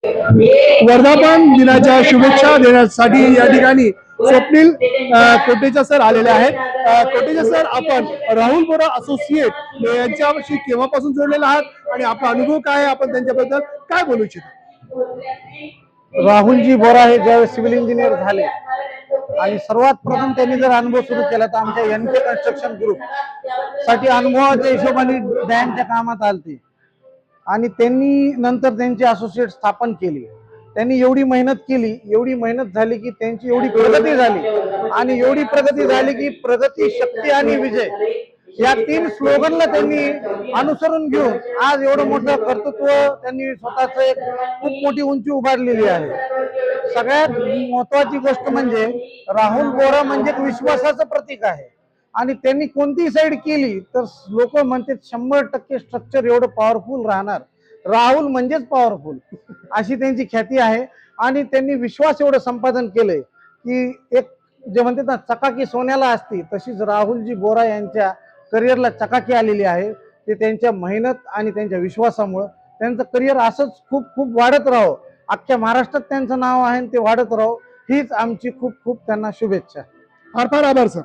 वर्धापन दिनाच्या शुभेच्छा देण्यासाठी या ठिकाणी स्वप्नील कोटेचा सर आलेले आहेत। कोटेचा सर, आपण राहुल बोरा असोसिएट यांच्याशी केव्हापासून जोडलेला आहात आणि आपला अनुभव काय आहे, आपण त्यांच्याबद्दल काय बोलू इच्छिता? राहुलजी बोरा हे ज्यावेळेस सिव्हिल इंजिनियर झाले आणि सर्वात प्रथम त्यांनी जर अनुभव सुरू केला तर आमच्या एनके कन्स्ट्रक्शन ग्रुप साठी अनुभवाच्या हिशोबाने डॅमच्या कामात आलते आणि त्यांनी नंतर त्यांचे असोसिएट स्थापन केले। त्यांनी एवढी मेहनत केली, एवढी मेहनत झाली की त्यांची एवढी प्रगती झाली आणि एवढी प्रगती झाली की प्रगती, शक्ती आणि विजय या 3 स्लोगनला त्यांनी अनुसरून घेऊन आज एवढं मोठं कर्तृत्व त्यांनी स्वतःच एक खूप मोठी उंची उभारलेली आहे। सगळ्यात महत्वाची गोष्ट म्हणजे राहुल बोरा म्हणजे विश्वासाचं प्रतीक आहे आणि त्यांनी कोणती साईड केली तर लोक म्हणतात 100% स्ट्रक्चर एवढं पॉवरफुल राहणार, राहुल म्हणजेच पॉवरफुल अशी त्यांची ख्याती आहे। आणि त्यांनी विश्वास एवढं संपादन केलंय की एक जे म्हणतात ना चकाकी सोन्याला असती, तशीच राहुलजी बोरा यांच्या करिअरला चकाकी आलेली आहे। ते त्यांच्या मेहनत आणि त्यांच्या विश्वासामुळे त्यांचं करिअर असंच खूप खूप वाढत राहो, अख्ख्या महाराष्ट्रात त्यांचं नाव आहे ते वाढत राहो, हीच आमची खूप खूप त्यांना शुभेच्छा। फार फार आभार सर।